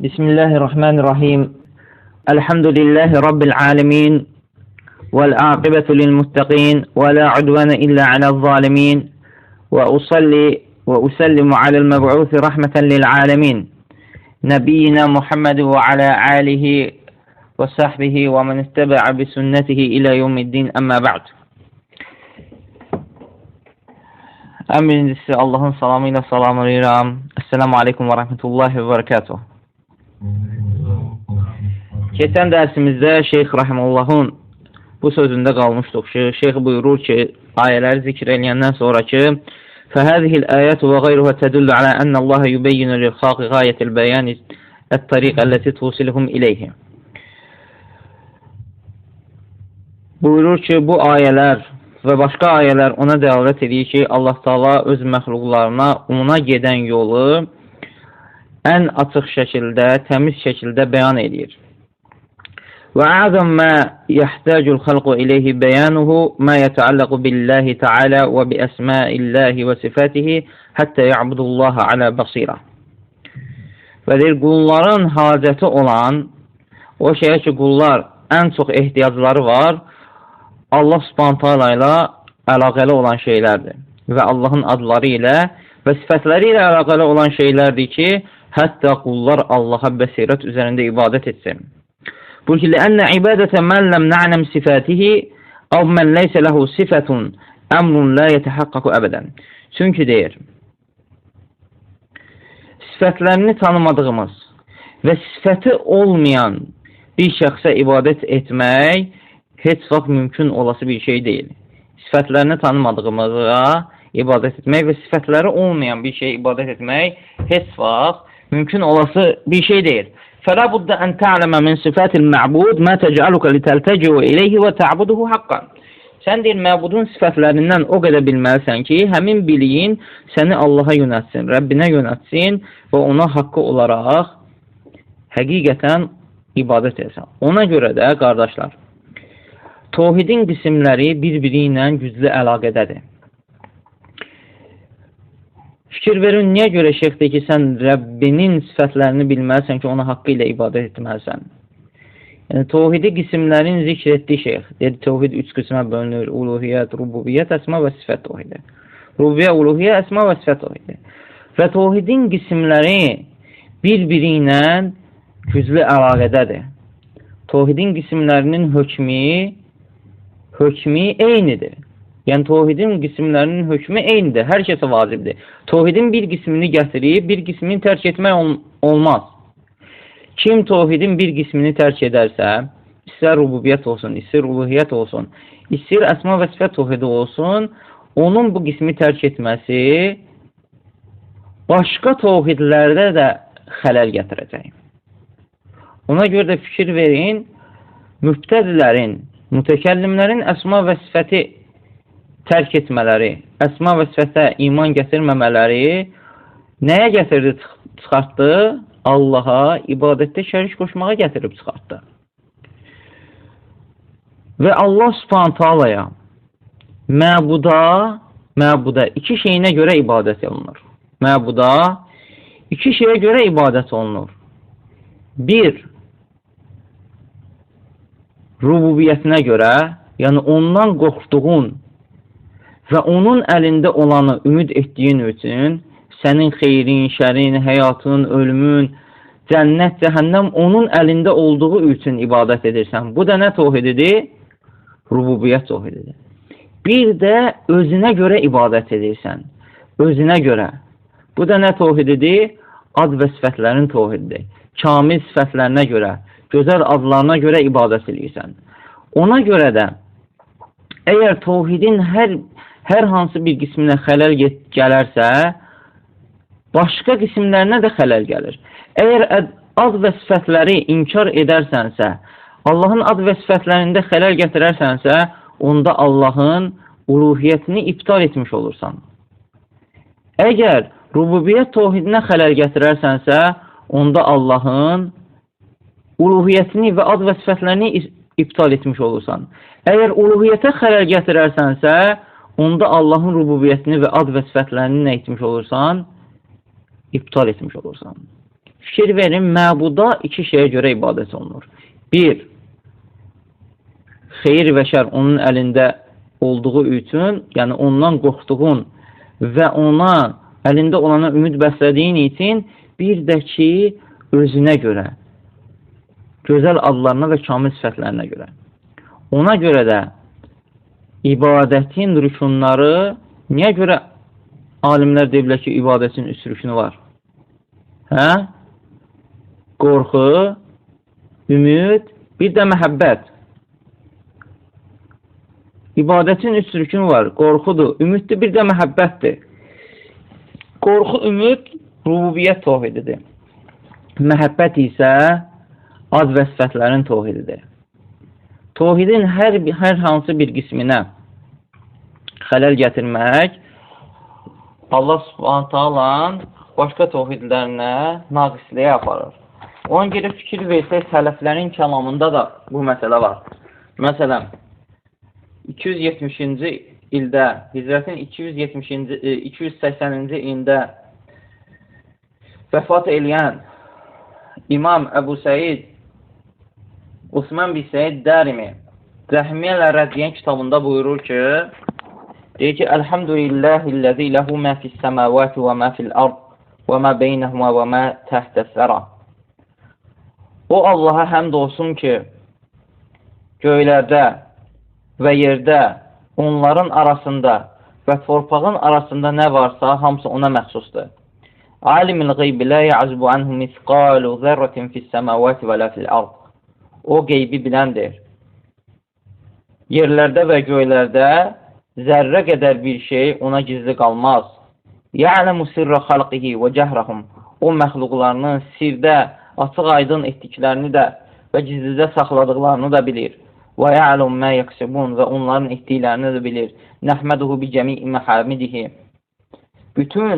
Bismillahirrahmanirrahim. Elhamdülillahi Rabbil alemin. Vel aqibetu lil muttaqin. Ve la udvane illa alel zalimin. Ve usalli ve usallimu alel meb'uthi rahmeten lil alemin. Nebiyyina Muhammed ve ala alihi ve sahbihi ve men ittaba'a bi sünnetihi ila yevmiddin amma ba'd. En birincisi Allah'ın salamıyla salamlayıram. Esselamu aleyküm ve rahmetullahi ve berekatuhu. Keçən dərsimizdə Şeyx Rahimullahın bu sözündə qalmışdıq. Şeyx buyurur ki, ayələri zikr eləyəndən sonra ki, فَهَذِهِ الْآيَاتُ وَغَيْرُهَا تَدُلُّ عَلَى أَنَّ اللّٰهَ يُبَيِّنُ لِلْخَلْقِ غَايَةَ الْبَيَانِ الطَّرِيقَ الَّتِي تُوصِلُهُمْ إِلَيْهِ. Buyurur ki, bu ayələr və başqa ayələr ona dəlalət edir ki, Allah Taala öz məxluqlarına ona gedən yolu ən açıq şəkildə, təmiz şəkildə bəyan edir. وأعظم ما يحتاج الخلق إليه بيانه ما يتعلق بالله تعالى وبأسماء الله وصفاته حتى يعبد الله على بصيرة. Və deyir, qulların hacəti olan o şeyə ki, qullar ən çox ehtiyacları var, Allah Subhanahu taala ilə əlaqəli olan şeylərdir. Və Allahın adları ilə və sifətləri ilə əlaqəli olan şeylərdir ki, hətta qullar Allaha bəsirət üzərində ibadət etsin. Bu ki, لأن عبادة من لم نعلم صفاته أو من ليس له صفة أمر لا يتحقق أبدا. Çünki deyir, sifətlərini tanımadığımız və sifəti olmayan bir şəxsə ibadət etmək heç vaxt mümkün olası bir şey deyil. Sifətlərini tanımadığımıza ibadət etmək və sifətləri olmayan bir şey ibadət etmək heç vaxt mümkün olası bir şey deyil. فَلَا بُدَّ أَنْ تَعْلَمَ مِنْ صِفَاتِ الْمَعْبُودِ مَا تَجْعَلُكَ لِتَلْتَجِعُ إِلَيْهِ وَتَعْبُدُهُ حَقًّا. Sən deyir, məbudun sifətlərindən o qədər bilməlisən ki, həmin biliyin səni Allaha yönətsin, Rəbbinə yönətsin və ona haqqı olaraq həqiqətən ibadət etsən. Ona görə də, qardaşlar, Tövhidin qismləri bir-biri ilə güclü əlaqədədir. Fikir verin, niyə görə şeyx deyir ki, sən Rəbbinin sifətlərini bilməlisən ki, ona haqqı ilə ibadət etməlisən? Yəni, Tövhidi qismlərin zikr etdiyi şeyx. Dedi, Tövhid 3 qismə bölünür. Uluhiyyət, rububiyyət, əsma və sifət Tövhidi. Rububiyyə, uluhiyyə, əsma və sifət Tövhidi. Və Tövhidin qismləri bir-biri ilə güclü əlaqədədir. Tövhidin qismlərinin hökmü eynidir. Yəni, Tövhidin qismlərinin hökmü eynidir. Hər kəsə vacibdir. Tövhidin bir qismini gətirib, bir qismini tərk etmək olmaz. Kim Tövhidin bir qismini tərk edərsə, istər rububiyyət olsun, istər uluhiyyət olsun, istər əsma və sifət Tövhidi olsun, onun bu qismi tərk etməsi başqa Tövhidlərdə də xələl gətirəcək. Ona görə də fikir verin, mübtədilərin, mütəkəllimlərin əsma və sifəti tərk etmələri, əsma və sifətə iman gətirməmələri nəyə gətirdi, çıxartdı? Allaha ibadətdə şərik qoşmağa gətirib çıxartdı. Və Allah Subhanahu taalaya məbuda iki şeyinə görə ibadət olunur. Məbuda iki şeyə görə ibadət olunur. Bir, rububiyyətinə görə, yəni ondan qorxduğun və onun əlində olanı ümid etdiyin üçün sənin xeyrin, şərin, həyatın, ölümün, cənnət, cəhənnəm onun əlində olduğu üçün ibadət edirsən. Bu da nə tövhididir? Rububiyyət tövhididir. Bir də özünə görə ibadət edirsən. Özünə görə. Bu da nə tövhididir? Ad və sifətlərin tövhididir. Kamil sifətlərinə görə, gözəl adlarına görə ibadət edirsən. Ona görə də əgər tövhidin hər hansı bir qisminə xələl gələrsə, başqa qismlərinə də xələl gəlir. Əgər ad və sifətləri inkar edərsənsə, Allahın ad və sifətlərində xələl gətirərsənsə, onda Allahın uluhiyyətini iptal etmiş olursan. Əgər rububiyyət tövhidinə xələl gətirərsənsə, onda Allahın uluhiyyətini və ad və sifətlərini iptal etmiş olursan. Əgər uluhiyyətə xələl gətirərsənsə, onda Allahın rububiyyətini və ad və sifətlərini nə etmiş olursan? İptal etmiş olursan. Fikir verin, məbuda iki şeyə görə ibadət olunur. Bir, xeyir və şər onun əlində olduğu üçün, yəni ondan qorxduğun və ona əlində olana ümid bəslədiyin üçün, bir də ki, özünə görə, gözəl adlarına və kamil sifətlərinə görə. Ona görə də ibadətin rükunları, niyə görə alimlər deyiblər ki, ibadətin üç rükünü var? Hə? Qorxu, ümid, bir də məhəbbət. İbadətin üç rükünü var. Qorxudur, ümiddir, bir də məhəbbətdir. Qorxu, ümid, rububiyyət tohididir. Məhəbbət isə ad və sifətlərin tohididir. Tohidin hər hansı bir qisminə xələl gətirmək Allah Subhanahu taala başqa tohidlərinə naqisliyə aparır. Ona görə fikir versək, sələflərin kəlamında da bu məsələ var. Məsələn, 270-ci ildə, hicrətin 280-ci ildə vəfat eləyən İmam Əbu Səid Osman bin Səid Dərimi Rəhmiyyə Rəddiyən kitabında buyurur ki, deyir ki, Elhamdülillahilləzi ləhu mə fis-səməvəti və mə fil-ard və mə beynəhumə və mə təhtəs-sərə. O Allaha həmd olsun ki, göylərdə və yerdə, onların arasında və torpağın arasında nə varsa, hamısı ona məxsusdur. Alimil qeybi lə ya'zubu anhu misqalu zərratin fis-səməvəti və lə fil-ard. O qeybi biləndir. Yerlərdə və göylərdə zərrə qədər bir şey ona gizli qalmaz. Ya'lamu sirra xalqihi və cəhrahum. O məxluqlarının sirdə, açıq aydın etdiklərini də və gizlidə saxladıqlarını da bilir. Və ya'lamu mə yaksibun və onların etdiklərini də bilir. Nəhməduhu bi cəmi'i məhamidihi. Bütün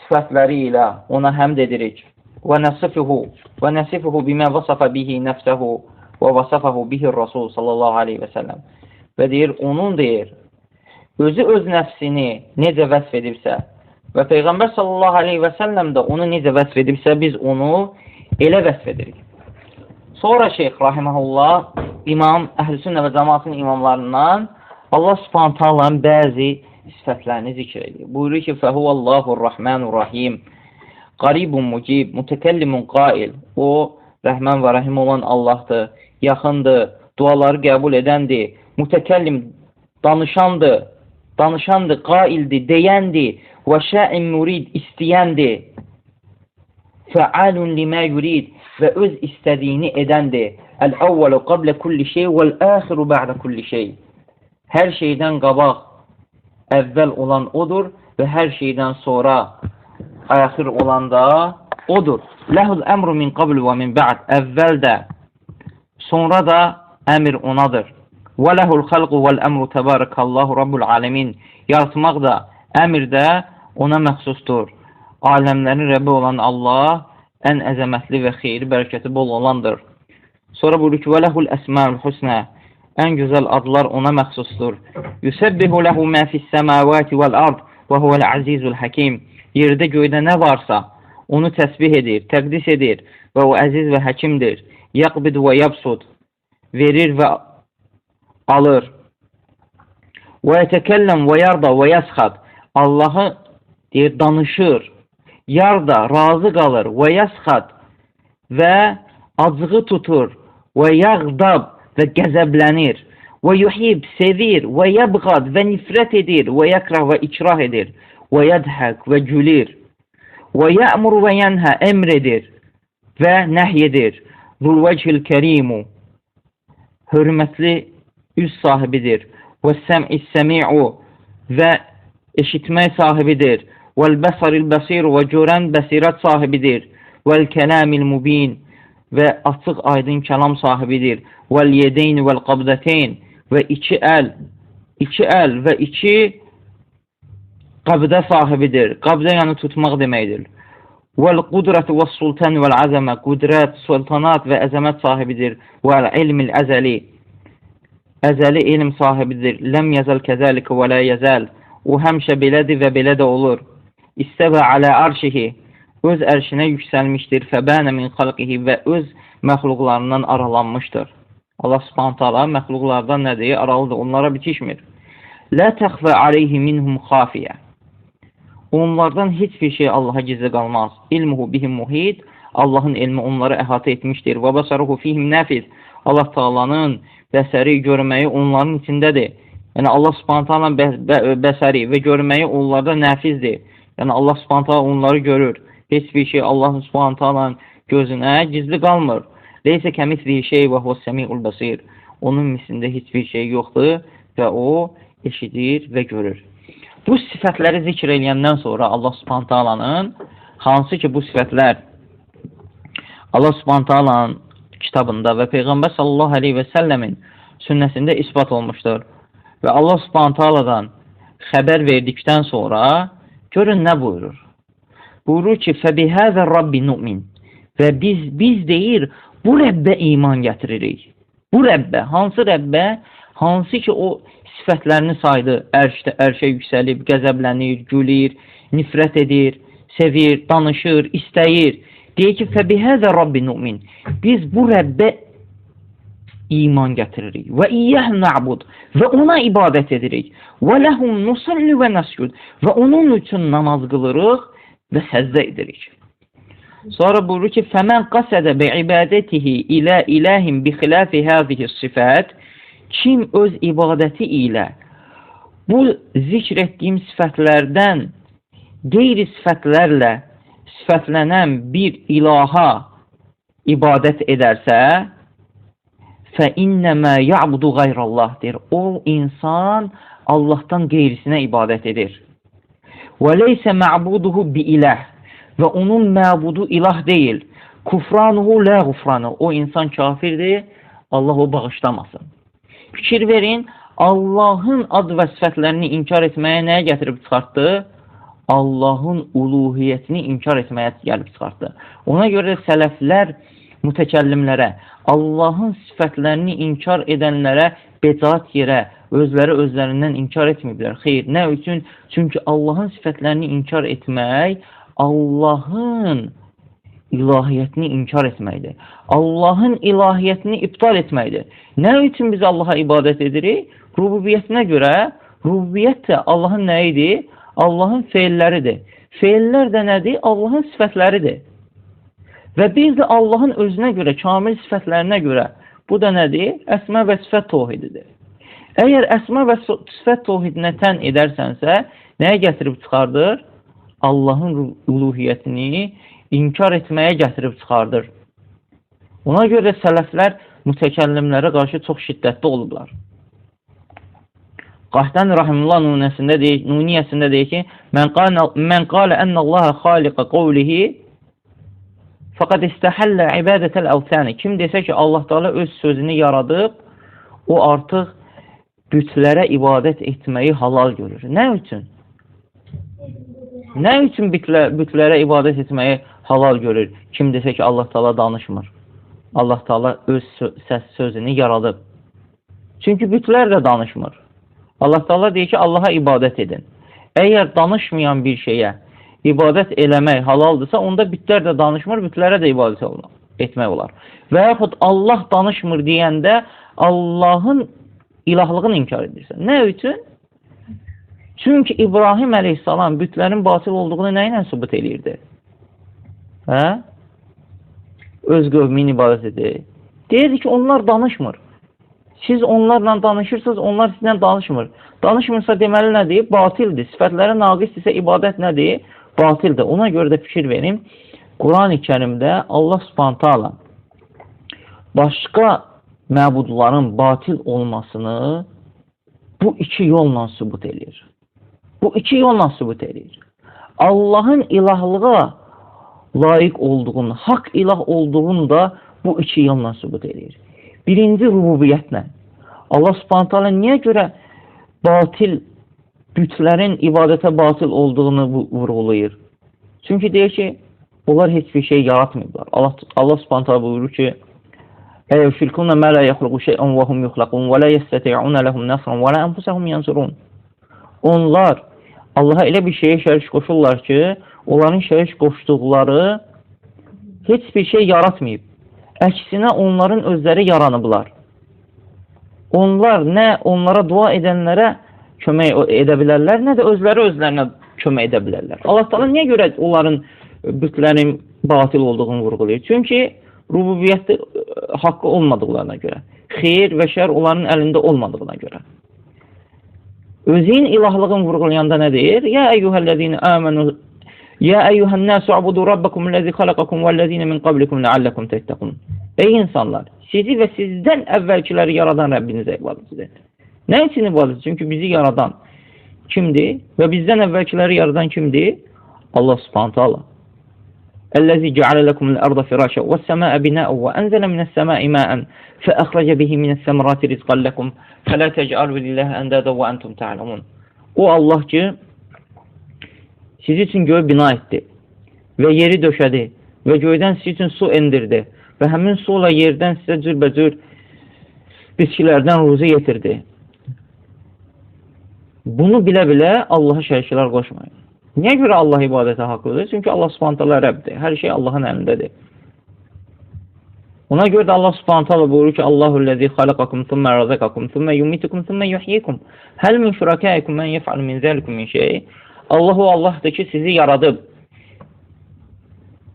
sifətləri ilə ona həmd edirik. Və nəsifuhu bimə vasafa bihi nəfsəhu və vasafahu bihi Rasul sallallahu aleyhi və səlləm. Və deyir, onun deyir, özü öz nəfsini necə vəsf edibsə və Peyğəmbər sallallahu aleyhi və səlləm də onu necə vəsf edibsə, biz onu elə vəsf edirik. Sonra Şeyx Rahiməhullah, İmam, Əhl-i-Sünnə və Cəmaatın imamlarından Allah Subhanahu taala'nın bəzi sifətlərini zikr edir. Buyurur ki, Fəhuvəllahur-Rahmanur-Rahim, qaribun mucib, mütəkəllimun qail. O, rəhmən və rəhim olan Allahdır, yaxındır, duaları qəbul edəndir, mütəkəllim, danışandır, qaildir, deyəndir, və şə'in murid, istəyəndir, fəalun limə yurid, və öz istədiyini edəndir. Əl-əvvəlu qablə kulli şey, vəl-əxiru bə'də kulli şey. Hər şeydən qabaq əvvəl olan odur və hər şeydən sonra axir olan da odur. Ləhul əmru min qabl və min bə'd. Əvvəl də, sonra da əmr onadır. Və ləhul xalqu vəl-əmru təbarəkallahu rabbul aləmin. Yaratmaq da, əmr də ona məxsusdur. Aləmlərin Rəbbi olan Allah ən əzəmətli və xeyri bərəkəti bol olandır. Sonra buyurur ki, وَلَهُ الْأَسْمَاءُ الْحُسْنَى. Ən gözəl adlar ona məxsusdur. يُسَبِّهُ لَهُ مَا فِي السَّمَاوَاتِ وَالْأَرْضِ وَهُوَ الْعَزِيزُ الْحَكِيمُ. Yerdə göydə nə varsa, onu təsbih edir, təqdis edir və o əziz və həkimdir. يَقْبِدُ وَيَبْسُدُ. Verir və alır. وَيَتَكَلَّمْ وَيَرْضَ وَيَسْخَدْ. Allahı deyir, danışır, yarda, razı qalır, və yəsxad və acığı tutur, və yəğdab və qəzəblənir, və yuhib, sevir, və yəbğad və nifrət edir, və yəkrah və ikrah edir, və yədhəq və gülir, və yəmur və yənhə, əmr edir və nəhy edir. Zulvəcil kərimu, hörmətli üz sahibidir, və səm'i-səmi'u və eşitmək sahibidir. Vəl-bəsaril bəsir və görən bəsirət sahibidir. Vəl-kələmil mubin və açıq aydın kəlam sahibidir. Vəl-yedeyn vəl-qabdəteyn və iki əl və iki qabdə sahibidir. Qabdə yəni tutmaq deməkdir. Vəl-qudrət vəs-sultan vəl-əzəmə, qudrət, sultanat və əzəmət sahibidir. Vəl-ilmil əzəli, əzəli ilm sahibidir. Ləm yəzəl kəzəlikə və lə yəzəl. O həmişə belədir və belə də olur. İstəvə alə arşihi, öz ərşinə yüksəlmişdir. Fəbənə min xalqihi və öz məxluqlarından aralanmışdır. Allah Subhanahu taala məxluqlardan nədir? Aralıdır, onlara bitişmir. La təxfə aleyhi minhum xafiyə. Onlardan heç bir şey Allaha gizli qalmaz. İlmuhu bihim muhid. Allahın elmi onları əhatə etmişdir. Və bəsaruhu fihim nəfiz. Allah Taala'nın bəsəri, görməyi onların içindədir. Yəni Allah Subhanahu taalanın bəsəri və görməyi onlarda nəfizdir. Yəni Allah Subhanahu taala onları görür. Heç bir şey Allah Subhanahu taalanın gözünə gizli qalmır. Leysə kəmislihi şey və huves-semiul basir. Onun mislində heç bir şey yoxdur və o eşidir və görür. Bu sifətləri zikr edəndən sonra Allah Subhanahu taalanın, hansı ki bu sifətlər Allah Subhanahu taalanın kitabında və Peyğəmbər sallallahu əleyhi və səlləmin sünnəsində isbat olmuşdur. Və Allah Subhanahu taaladan xəbər verdikdən sonra görün nə buyurur? Buyurur ki, فَبِهَذَا رَبِّ نُؤْمِنْ və biz deyir, bu Rəbbə iman gətiririk. Bu Rəbbə, hansı Rəbbə? Hansı ki o sifətlərini saydı, ərşə yüksəlib, qəzəblənir, gülür, nifrət edir, sevir, danışır, istəyir. Deyir ki, فَبِهَذَا رَبِّ نُؤْمِنْ biz bu Rəbbə iman gətiririk. Və iyyəh na'bud və ona ibadət edirik. Və ləhum nusalli və nəscud və onun üçün namaz qılırıq və səzdə edirik. Sonra buyurur ki, fəmən qasədə bi ibadətihi ilə ilahin bi xilafi həzihi sifət, kim öz ibadəti ilə bu zikr etdiyim sifətlərdən qeyri sifətlərlə sifətlənən bir ilaha ibadət edərsə, فَاِنَّمَا يَعْبُدُ غَيْرَ اللّٰهdir. O insan Allah'tan qeyrisinə ibadət edir. وَلَيْسَ مَعْبُدُهُ بِإِلَهِ və onun məbudu ilah deyil. Kufranuhu la gufranı. O insan kafirdir, Allah o bağışlamasın. Fikir verin, Allahın ad və sifətlərini inkar etməyə nəyə gətirib çıxartdı? Allahın uluhiyyətini inkar etməyə gəlib çıxartdı. Ona görə sələflər mütəkəllimlərə, Allahın sifətlərini inkar edənlərə becat yerə, özlərindən inkar etməyiblər. Xeyr, nə üçün? Çünki Allahın sifətlərini inkar etmək, Allahın ilahiyyətini inkar etməkdir. Allahın ilahiyyətini iptal etməkdir. Nə üçün biz Allaha ibadət edirik? Rububiyyətinə görə, rububiyyət də Allahın nəyidir? Allahın feilləridir. Feillər də nədir? Allahın sifətləridir. Və biz də Allahın özünə görə, kamil sifətlərinə görə, bu da nədir? Əsmə və sifət tohididir. Əgər əsmə və sifət tohidinə tən edərsənsə, nəyə gətirib çıxardır? Allahın uluhiyyətini inkar etməyə gətirib çıxardır. Ona görə sələflər mütəkəllimlərə qarşı çox şiddətli olublar. Qahtani Rahimullah nuniyyəsində deyir ki, Mən qalə ənəllaha xaliqə qovlihi fəqəd istəhəllə ibadətəl əvtəni. Kim desə ki, Allah Teala öz sözünü yaradıb, o artıq bütlərə ibadət etməyi halal görür. Nə üçün? Nə üçün bütlərə ibadət etməyi halal görür? Kim desə ki, Allah Teala danışmır. Allah Teala öz sözünü yaradıb. Çünki bütlər də danışmır. Allah Teala deyir ki, Allaha ibadət edin. Əgər danışmayan bir şeyə ibadət eləmək halaldırsa, onda bütlər də danışmır, bütlərə də ibadət etmək olar. Və yaxud Allah danışmır deyəndə Allahın ilahlığını inkar edirsən. Nə üçün? Çünki İbrahim əleyhissalam bütlərin batil olduğunu nə ilə sübut eləyirdi? Öz qövmin ibadət edir. Deyirdi ki, onlar danışmır. Siz onlarla danışırsınız, onlar sizlə danışmır. Danışmırsa deməli nədir? Batildir. Sifətlərə naqisdirsə ibadət nədir? Batildir. Ona görə də fikir verin. Quran-ı Kərimdə Allah Subhanahu taala başqa məbudların batil olmasını bu iki yolla sübut edir. Bu iki yolla sübut edir. Allahın ilahlığa layiq olduğunu, haqq ilah olduğunu da bu iki yolla sübut edir. Birinci rububiyyətlə. Allah Subhanahu taala niyə görə batil bütlərin ibadətə batil olduğunu vurğulayır? Çünki deyir ki, onlar heç bir şey yaratmayıblar. Allah Subhanahu taala buyurur ki, "Eyyüşrikûne mâ lâ yexluqu şey'en ve hum yuxlaqûn ve lâ yesteti'ûne lehum nasran ve lâ enfusahum yansurûn." Onlar Allaha elə bir şeyə şərik qoşurlar ki, onların şərik qoşduqları heç bir şey yaratmayıb. Əksinə onların özləri yaranıblar. Onlar nə onlara dua edənlərə kömək edə bilərlər, nə də özləri özlərinə kömək edə bilərlər. Allah Teala niyə görə onların bütlərin batil olduğunu vurğulayır? Çünki rububiyyətdə haqqı olmadıqlarına görə, xeyir və şər onların əlində olmadığına görə. Özün ilahlığın vurğulayanda nə deyir? Ya eyyuhəl-ləzine amenu ya eyyuhən-nəsu abudu rabbakumul-ləzi xalaqakum vəl-ləzine min qablikum ləalləkum təttəqun. Ey insanlar, sizi və sizdən əvvəlkiləri yaradan Rəbbinizə ibadət edin. Nə üçün ibadət? Çünki bizi yaradan kimdir? Və bizdən əvvəlkiləri yaradan kimdir? Allah Subhanahu taala. Ellezî ceale lekumul arda firâşen ve's-semâe binâ'en ve enzele mine's-semâi mâ'en fe'ahrace bihi mine's-semerâti rizqan lekum felâ tec'alû lillâhi endâden ve entum ta'lemûn. O Allah ki sizi üçün göğü bina etdi və yeri döşədi və göydən sizi üçün su endirdi və həmin su ilə yerdən sizə cürbəcür bitkilərdən ruzi yetirdi. Bunu bilə-bilə Allaha şəriklər qoşmayın. Niyə görə Allah ibadətə haqlıdır? Çünki Allah Subhanahu taala Rəbbdir. Hər şey Allahın əlindədir. Ona görə də Allah Subhanahu taala buyurur ki: "Allahu'l-lezî xalaqakum thumma razaqakum thumma yumitukum thumma yuhyikum. Hal min şurakâikum men yef'alu min zâlikum min şey?" Allah o Allahdır ki, sizi yaradıb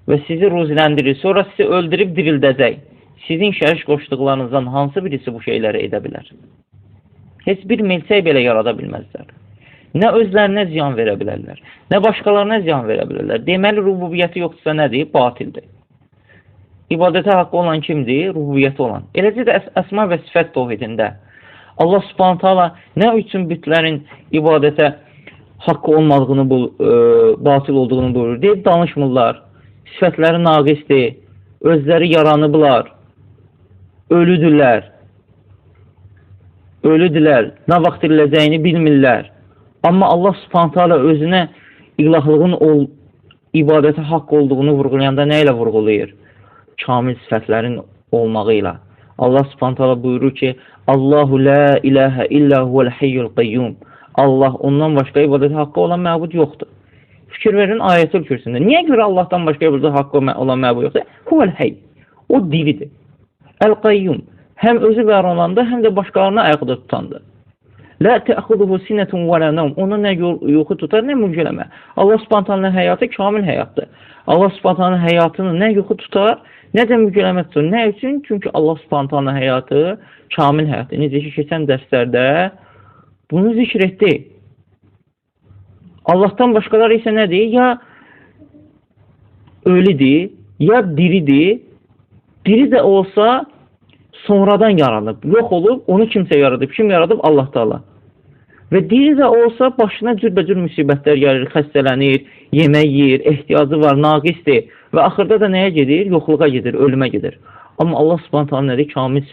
və sizi ruziləndirir. Sonra sizi öldürüb dirildəcək. Sizin şərik qoşduqlarınızdan hansı birisi bu şeyləri edə bilər? Heç bir milçək belə yarada bilməzlər. Nə özlərinə ziyan verə bilərlər, nə başqalarına ziyan verə bilərlər. Deməli, rububiyyəti yoxdursa nədir? Batildir. İbadətə haqqı olan kimdir? Rububiyyəti olan. Eləcə də əsma və sifət təvhidində Allah Subhanahu taala nə üçün bütlərin ibadətə haqqı olmadığını, batil olduğunu buyurur? Deyib danışmırlar. Sifətləri naqisdir. Özləri yaranıblar. Ölüdürlər. Nə vaxt diriləcəyini bilmirlər. Amma Allah Subhanahu taala özünə ilahlığın ibadətə haqq olduğunu vurğulayanda nə ilə vurğulayır? Kamil sifətlərin olmağı ilə. Allah Subhanahu taala buyurur ki: "Allahu la ilahe illa huvel hayyul qayyum." Allah, ondan başqa ibadətə haqqı olan məbud yoxdur. Fikir verin Ayətül Kürsündə. Niyə görə Allahdan başqa ibadətə haqqı olan məbud yoxdur? Huvel hayy. O diridir. El-qayyum. Həm özü var olanda, həm də başqalarına ayaqda tutandır. La ta'khuduhu sinatun və la nawm. Ona nə yuxu tutar, nə mürgələmə. Allah Subhanahu taala'nın həyatı kamil həyatdır. Allah Subhanahu taala'nın həyatını nə yuxu tutar, nə də mürgələmə tutar. Nə üçün? Çünki Allah Subhanahu taala'nın həyatı kamil həyatdır. Necə ki, keçən dərslərdə bunu zikr etdi. Allahdan başqaları isə nədir? Ya ölüdür, ya diridir. Diri də olsa sonradan yaranıb, yox olub, onu kimsə yaradıb. Kim yaradıb? Allah Teala. Və diri də olsa başına cürbəcür müsibətlər gəlir, xəstələnir, yemək yeyir, ehtiyacı var, naqisdir və axırda da nəyə gedir? Yoxluğa gedir, ölümə gedir. Amma Allah Subhanahu taala nədir? Kamil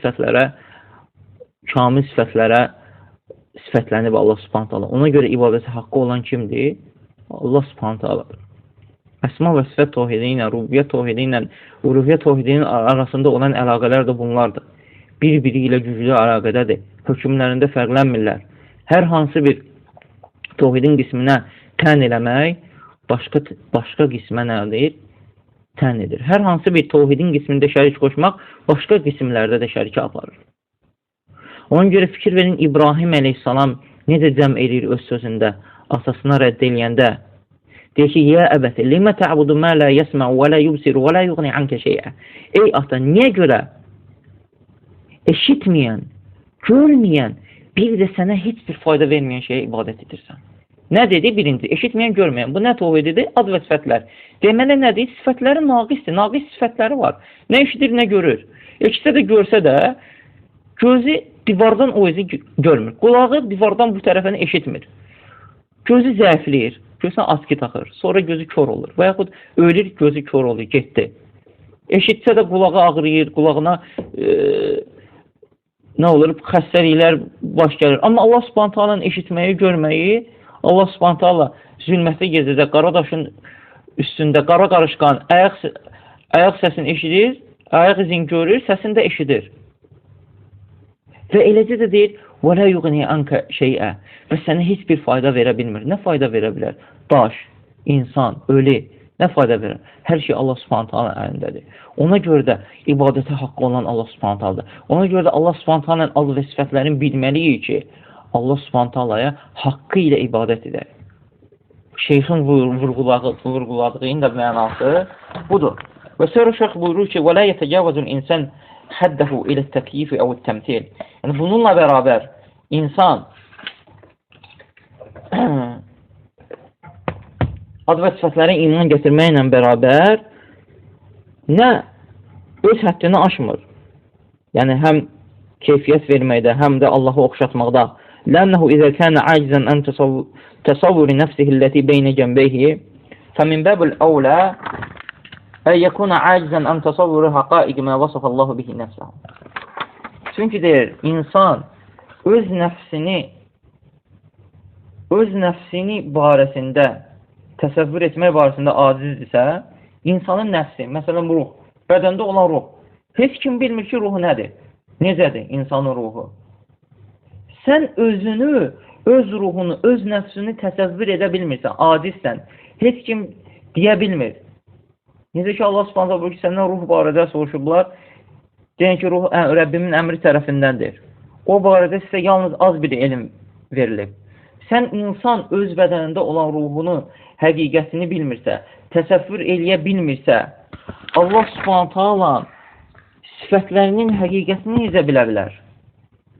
sifətlərə sifətlənib Allah Subhanahu taala. Ona görə ibadəti haqqı olan kimdir? Allah Subhanahu taaladır. Əsma və sifət təvhidi ilə, rububiyyət təvhidi ilə, uluhiyyət təvhidinin arasında olan əlaqələr də bunlardır. Bir-biri ilə güclü əlaqədədir. Hökmlərində fərqlənmirlər. Hər hansı bir təvhidin qisminə tən eləmək, başqa qismə nədir? Tən edir. Hər hansı bir təvhidin qismində şərik qoşmaq, başqa qismlərdə də şərikə aparır. Ona görə fikir verin, İbrahim əleyhissalam necə cəm edir öz sözündə, atasına rədd eləyəndə, deyir ki, "Ya əbəti, limə ta'budu mə la yəsmə'u və la yubsiru və la yuğni ankə şeyə." Ey ata, niyə görə eşitməyən, görməyən, bir də sənə heç bir fayda verməyən şeyə ibadət edirsən? Nə dedi? Birinci, eşitməyən, görməyən. Bu nə təvhididir? Ad və sifətlər. Deməli nədir? Sifətləri naqisdir. Naqis sifətləri var. Nə eşidir, nə görür. İkisi də görsə də, gözü divardan o izi görmür. Qulağı divardan bu tərəfini eşitmir. Gözü zəifləyir. Gözünə askı taxır. Sonra gözü kör olur. Və yaxud ölür, gözü kör olur, getdi. Eşitsə də qulağı ağrıyır, qulağına nə olur? Xəstəliklər baş gəlir. Amma Allah Subhanahu taala'nın eşitməyi, görməyi, Allah Subhanahu taala zülmətli gecədə qara daşın üstündə qara qarışqan ayaq səsini eşidir, ayaq izini görür, səsini də eşidir. Və eləcə də deyir: Və la yughni anka şey'a. Və sənə heç bir fayda verə bilmir. Nə fayda verə bilər? Daş, insan, ölü nə fayda verər? Hər şey Allah Subhanahu taala əlindədir. Ona görə də ibadətə haqqı olan Allah Subhanahu taaladır. Ona görə də Allah Subhanahu taalanın ad və sifətlərini bilməliyik ki, Allah Subhanahu taalaya haqqı ilə ibadət edək. Şeyxin vurğuladığının da mənası budur. Və sonra şeyx buyurur ki, وَلَا يَتَجَاوَزُ الْاِنْسَانِ حَدَّهُ إِلَى التَّكْيِفِ أَوْ التَّمْثِيلِ. Yəni, bununla bərabər insan ad və sifətlərin iman gətirməklə bərabər nə öz həddini aşmır. Yəni, həm keyfiyyət verməkdə, həm də Allahı oxşatmaqda. لأنه إذا كان عاجزا عن تصور نفسه التي بين جنبيه فمن باب الأولى أن يكون عاجزا عن تصور حقائق ما وصف الله به نفسه. Çünki deyir, insan öz nəfsini barəsində təsəvvür etmək barəsində acizdirsə, insanın nəfsi, məsələn ruh, bədəndə olan ruh, heç kim bilmir ki, ruhu nədir? Necədir insanın ruhu? Sən özünü, öz ruhunu, öz nəfsini təsəvvür edə bilmirsən, acizsən. Heç kim deyə bilmir. Necə ki, Allah Subhanahu buyurur ki, səndən ruh barədə soruşublar. Deyən ki, ruh Rəbbimin əmri tərəfindəndir. O barədə sizə yalnız az bir elm verilib. Sən insan öz bədənində olan ruhunu, həqiqətini bilmirsə, təsəvvür eləyə bilmirsə, Allah Subhanahu sifətlərinin həqiqətini necə bilə bilər?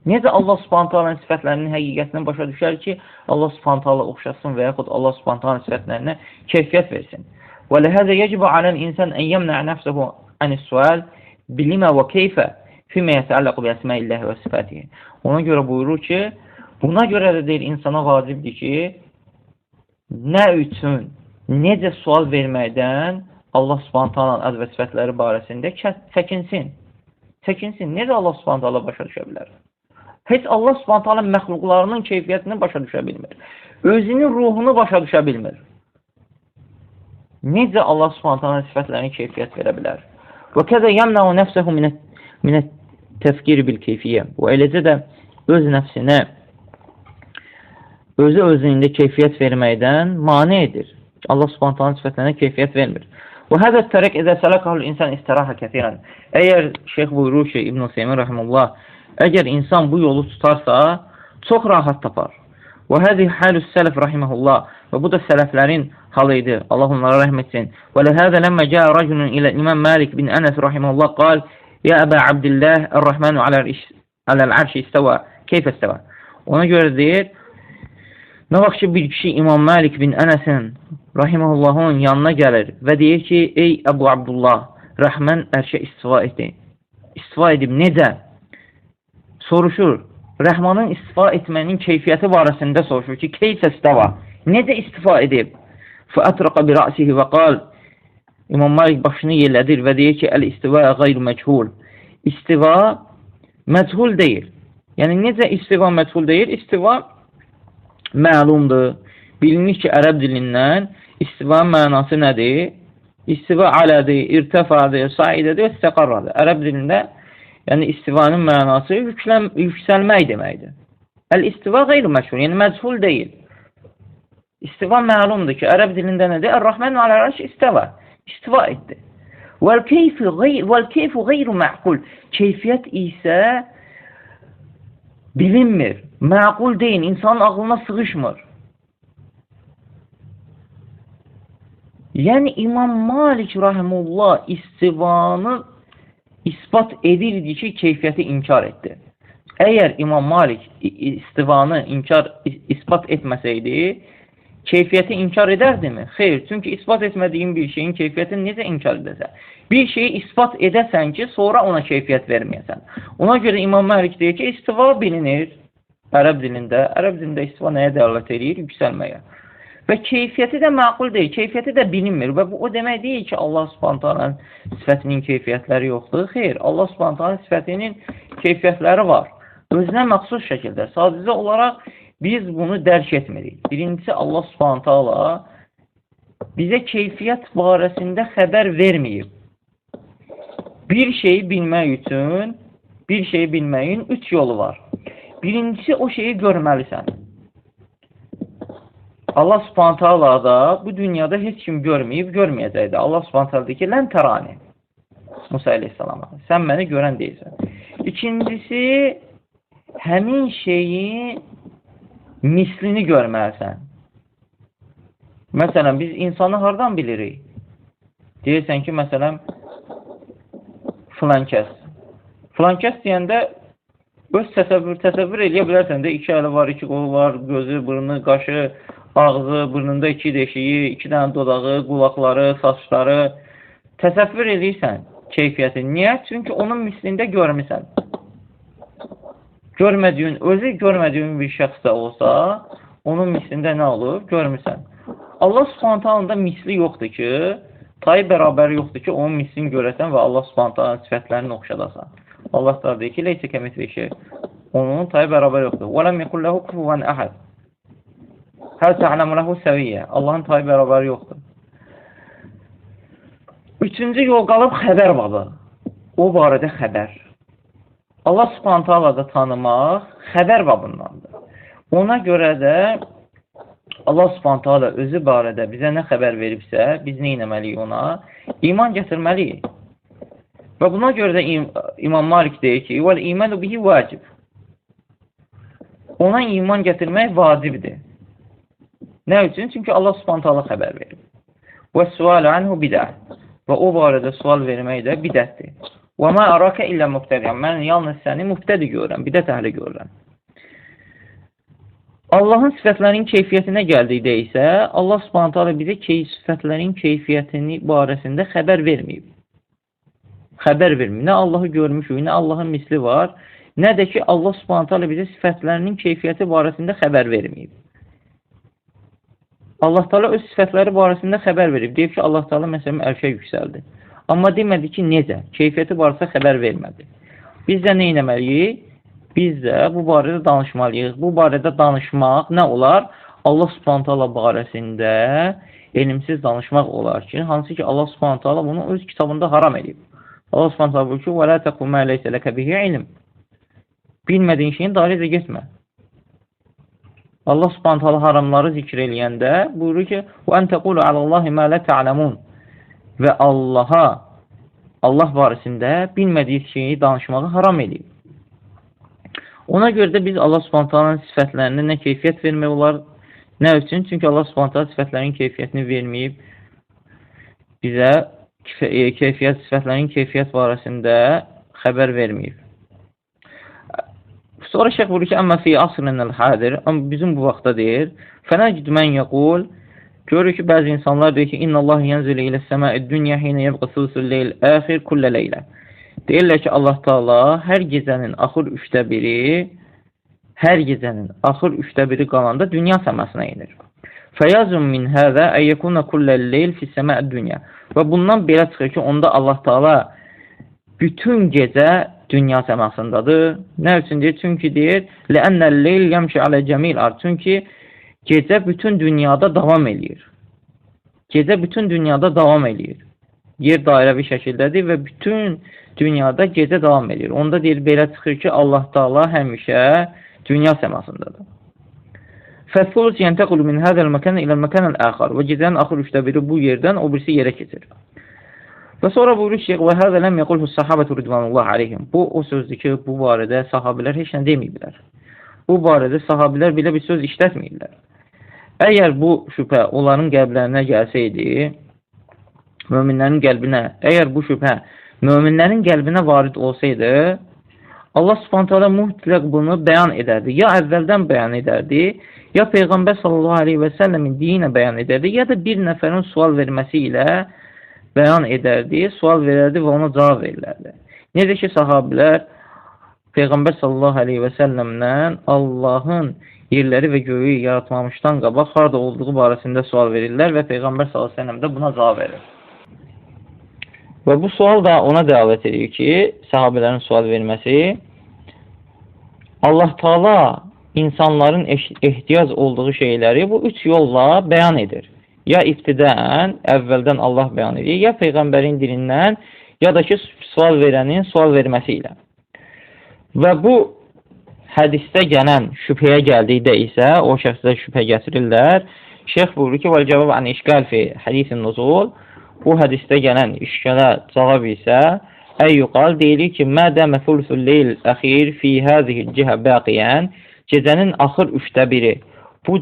Necə Allah Subhanahu sifətlərinin həqiqətini başa düşər ki, Allah Subhanahu oxşasın və yaxud Allah Subhanahu sifətlərinə keyfiyyət versin. Və ləhəzə yəcibu alən insan ən yəmnə nəfsəhu anis-sual bilimə və keyfə fimə yətəalləqu bi əsməilləhi və sifətihi. Ona görə buyurur ki, buna görə də deyir, insana vacibdir ki, nə üçün, necə sual verməkdən Allah Subhanahu ad və sifətləri barəsində çəkinsin. Çəkinsin. Necə Allah Subhanahu başa düşə bilər? Heç Allah Subhanahu məxluqlarının keyfiyyətini başa düşə bilmir. Özünün ruhunu başa düşə bilmir. Necə Allah Subhanahu sifətlərinin keyfiyyət verə bilər? Və kəzə yəmnəu nəfsəhu minət təfkiri bil keyfiyyə. Və eləcə də öz nəfsinə, özü-özündə keyfiyyət verməkdən mane edir. Allah Subhanahu sifətlərinə keyfiyyət vermir. Və həzə tərək edə sələkəhül insan istirahə kəthirən. Əgər şeyx buyurur ki, İbn-i Seymin rəhməllah, əgər insan bu yolu tutarsa, çox rahat tapar. Və həzi halus sələf rahiməhullah. Və bu da sələflərin halı idi. Allah onlara rəhm etsin. Və ləhəzə ləmmə cəə rəculun ilə İmam Malik bin Ənəs rahiməhullah qal, Ya Əbə Abdillah, Ər-Rəhmənu aləl-ərşi istəvə, keyfə istəvə. Ona görə deyir, nə vaxt ki, bir kişi İmam Malik bin Ənəsin rahiməhullahın yanına gəlir və deyir ki, ey Əbu Abdullah, Rəhmən ərşə istiva etdi. İstiva edib necə? Soruşur, Rəhmanın istifa etmənin keyfiyyəti barəsində soruşur ki, keyfə istəvə, necə istifa edib? Fəətraqa bi rəsihi və qal, İmam Malik başını yerlədir və deyir ki, əl-istiva qeyr məchul. İstiva məchul deyil. Yəni, necə istiva məchul deyil? İstiva məlumdur. Bilinir ki, ərəb dilindən istiva mənası nədir? İstiva alədir, irtəfadır, saidədir və istəqarradır. Ərəb dilində yəni istivanın mənası yüksəlmək deməkdir. Əl-istiva qeyr məchul, yəni məchul deyil. İstiva məlumdur ki, ərəb dilində nədir? Ər-Rəhmənu aləl-ərş istəvə. İstiva etdi. Vəl-keyfu qeyru məqul. Keyfiyyət isə bilinmir, məqul deyil, insanın ağlına sığışmır. Yəni, İmam Malik rahimullah istivanı ispat edirdi ki, keyfiyyəti inkar etdi. Əgər İmam Malik istivanı ispat etməsəydi, keyfiyyəti inkar edərdimi? Xeyr, çünki ispat etmədiyin bir şeyin keyfiyyətini necə inkar edəsən? Bir şeyi ispat edəsən ki, sonra ona keyfiyyət verməyəsən. Ona görə İmam Malik deyir ki, istiva bilinir ərəb dilində istiva nəyə dəlalət edir? Yüksəlməyə. Və keyfiyyəti də məqul deyil, keyfiyyəti də bilinmir. Və bu o demək deyil ki, Allah Subhanahu sifətinin keyfiyyətləri yoxdur. Xeyr, Allah Subhanahu sifətinin keyfiyyətləri var. Özünə məxsus şəkildə. Sadəcə olaraq biz bunu dərk etmirik. Birincisi, Allah Subhanahu bizə keyfiyyət barəsində xəbər verməyib. Bir şeyi bilmək üçün, bir şeyi bilməyin 3 yolu var. birincisi o şeyi görməlisən. Allah Subhanahu taala da bu dünyada heç kim görməyib, görməyəcəkdir. Allah Subhanahu taala deyir ki, "Lən tərani." Musa əleyhissalama. Sən məni görən deyilsən. İkincisi, həmin şeyi mislini görməlisən. Məsələn, biz insanı hardan bilirik? Deyirsən ki, məsələn, filan kəs. Filan kəs deyəndə öz təsəvvür eləyə bilərsən də, iki əli var, iki qolu var, gözü, burnu, qaşı, ağzı, burnunda iki deşiyi, iki dənə dodağı, qulaqları, saçları təsəvvür edirsən keyfiyyəti. Niyə? Çünki onun mislində görmüsən. Görmədiyin, özü görmədiyin bir şəxs də olsa, onun mislində nə olur? Görmüsən. Allah Subhanahu taala'nın misli yoxdur ki, tayı bərabəri yoxdur ki, onun mislini görəsən və Allah Subhanahu taala'nın sifətlərini oxşadasan. Allah da deyir ki, "Leysə kəmisli şey." Onun tayı bərabər yoxdur. "Və lem yekun lehu kufuven ahad." Həl ta'lamu lehu səviyyə. Allahın tayı bərabəri yoxdur. Üçüncü yol qalıb xəbər babı. O barədə xəbər. Allah Subhanahu taala da tanımaq xəbər babındandır. Ona görə də Allah Subhanahu taala özü barədə bizə nə xəbər veribsə, biz nə etməliyik ona? İman gətirməliyik. Və buna görə də İmam Malik deyir ki, "Vəl imanu bihi vacib." Ona iman gətirmək vacibdir. Nə üçün? Çünki Allah Subhanahu taala xəbər verib. "Və sualu anhu bid'ah." Və o barədə sual vermək də bidətdir. "Və ma araka illə mubtadi'an." Mən yalnız səni mübtədi görürəm, bidət əhli görürəm. Allahın sifətlərinin keyfiyyətinə gəldikdə isə Allah Subhanahu taala bizə sifətlərin keyfiyyətini barəsində xəbər verməyib. Xəbər verməyib. Nə Allahı görmüşük, nə Allahın misli var, nə də ki Allah Subhanahu taala bizə sifətlərinin keyfiyyəti barəsində xəbər verməyib. Allah Teala öz sifətləri barəsində xəbər verib. Deyib ki, Allah Teala məsələn ərşə yüksəldi. Amma demədi ki, necə? Keyfiyyəti barədə xəbər vermədi. Biz də nə etməliyik? Biz də bu barədə danışmalıyıq. Bu barədə danışmaq nə olar? Allah Subhanahu taala barəsində elmsiz danışmaq olar ki, hansı ki Allah Subhanahu taala bunu öz kitabında haram edib. Allah Subhanahu taala buyurur ki, "Və la taqul ma laysa laka bihi ilm." Bilmədiyin şeyin dalınca getmə. Allah Subhanahu taala haramları zikr eləyəndə buyurur ki, "Və an taqulu alallahi ma la ta'lamun." Və Allah barəsində bilmədiyi şeyi danışmağı haram edib. Ona görə də biz Allah Subhanahu taalanın sifətlərinə nə keyfiyyət vermək olar, nə üçün? Çünki Allah Subhanahu taala sifətlərin keyfiyyətini verməyib. Bizə sifətlərin keyfiyyət barəsində xəbər verməyib. Sonra şeyh buyurur ki, "Əmmə fi asrınəl hadir." Amma bizim bu vaxtda deyir, "Fənəcid mən yəqul." Görür ki, bəzi insanlar deyir ki, "İnnəllah yənzilu iləs-səma'id dünya hinə yəbqa sulusul leyl axir kullə leylə." Deyirlər ki, Allah Taala hər gecənin axır 3də biri qalanda dünya səmasına enir. Fəyazun min həzə əyyəkuna kulləl leyl fis-səma'id dünya. Və bundan belə çıxır ki, onda Allah Taala bütün gecə dünya səmasındadır. Nə üçün deyir? Çünki deyir, "Lə'ənnəl leyl yəmşi alə cəmil ard." Çünki gecə bütün dünyada davam eləyir. Gecə bütün dünyada davam eləyir. Yer dairəvi şəkildədir və bütün dünyada gecə davam edir. Onda deyir, belə çıxır ki, Allah Taala həmişə dünya səmasındadır. Fəsulus yəntəqulu min hədəl məkən ilə məkənəl əxar. Və gecənin axır 3də biri bu yerdən o birisi yerə keçir. Və sonra buyurur şeyh, "Və həzə ləm yəqulhu sahabətu ridvanullah aleyhim." Bu o sözdür ki, bu barədə sahabilər heç nə deməyiblər. Bu barədə sahabilər belə bir söz işlətməyiblər. Əgər bu şübhə onların qəlblərinə gəlsəydi, əgər bu şübhə möminlərin qəlbinə varid olsaydı, Allah Subhanahu taala mütləq bunu bəyan edərdi. Ya əvvəldən bəyan edərdi, ya Peyğəmbər sallallahu aleyhi və səlləmin dini bəyan edərdi, ya da bir nəfərin sual verməsi ilə bəyan edərdi, sual verərdi və ona cavab verirlərdi. Necə ki, sahabilər Peyğəmbər sallallahu aleyhi və səlləmdən Allahın yerləri və göyü yaratmamışdan qabaq harada olduğu barəsində sual verirlər və Peyğəmbər sallallahu aleyhi və səlləm də buna cavab verir. Və bu sual da ona dəvət edir ki, sahabələrin sual verməsi, Allah Taala insanların ehtiyac olduğu şeyləri bu üç yolla bəyan edir. Ya ibtidən, əvvəldən Allah bəyan edir, ya Peyğəmbərin dilindən, ya da ki, sual verənin sual verməsi ilə. Və bu hədisdə gələn şübhəyə gəldikdə isə o şəxsdə şübhə gətirirlər. Şeyx buyurur ki, "Vəl cavab an işqal fi hadisin nuzul." Bu hədisdə gələn işqala cavab isə yuqal deyilir ki, "Mədəmə thulusul leyl əxir fi hazihi cihə baqiyan." Gecənin axır 1/3 bu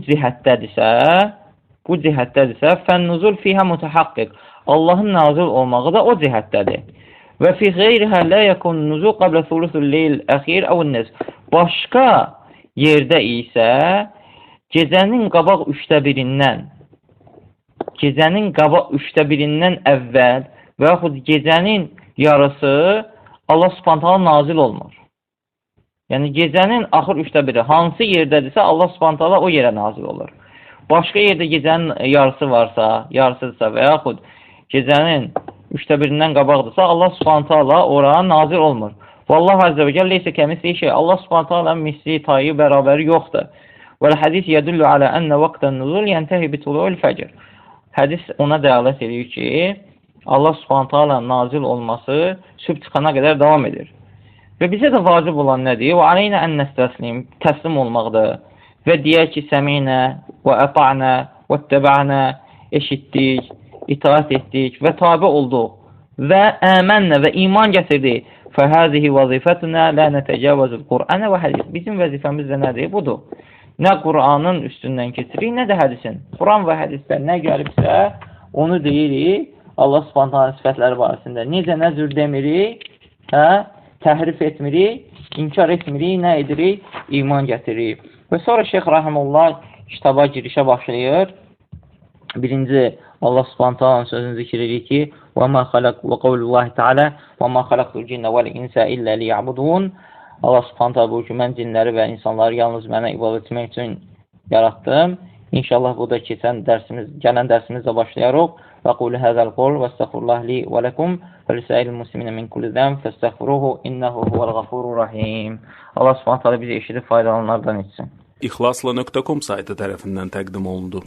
cihətdədirsə, fən-nuzul fiha mutahaqqiq. Allahın nazil olmağı da o cihətdədir. Və fi qeyrihə la yakun nuzul qabla thulusul leyl əxir əv nisf. Başqa yerdə isə gecənin qabaq 1/3-dən əvvəl və yaxud gecənin yarısı Allah Subhanahu taala nazil olmur. Yəni gecənin axır 1/3 hansı yerdədirsə Allah Subhanahu taala o yerə nazil olur. Başqa yerdə gecənin yarısıdırsa və yaxud gecənin 1/3-dən qabaqdırsa Allah Subhanahu taala ora nazil olmur. Vallahu azze ve celle leysə kəmislihi şey. Allah Subhanahu taala misli, tayı, bərabəri yoxdur. Vəl hadis yədullu alə ənə vaqtan nuzul yentəhi bi tulu'l fəcr. Hədis ona dəlalət edir ki, Allah Subhanahu taala nazil olması sübh çıxana qədər davam edir. Və bizə də vacib olan nədir? Və aleynə ən nəstəslim, təslim olmaqdır. Və deyək ki, səminə və əta'nə və təbə'nə, eşitdik, itaat etdik və tabi olduq və əmənnə və iman gətirdik. Fəhəzihi vəzifətunə lə nətəcəvəzül Qur'anə və hədis. Bizim vəzifəmiz də nədir? Budur. Nə Qur'anın üstündən keçirik, nə də hədisin. Quran və hədisdə nə gəlibsə, onu deyirik Allah Subhanahu sifətləri barəsində. Necə nə cür demirik, təhrif etmirik, inkar etmirik, nə edirik? İman gətiririk. Və sonra Şeyx Rahimullah kitaba girişə başlayır. Birinci, Allah Subhanahu taala'nın sözünü zikr edir ki: "Və ma xalaq və qavlullahi taala və ma xalaqtul cinne vel insa illə liya'budun." Allah Subhanahu taala buyurur ki, mən cinləri və insanları yalnız mənə ibadət etmək üçün yaratdım. İnşallah bu da gələn dərsimizlə başlayarıq. Və qulu hazal qul və estəğfirullah li və lekum və lisairil muslimin min kulli zəm fəstəğfiruhu innehu huvel gafurur rahim. Allah Subhanahu taala bizi eşidib faydalananlardan etsin. İxlasla.com saytı tərəfindən təqdim olundu.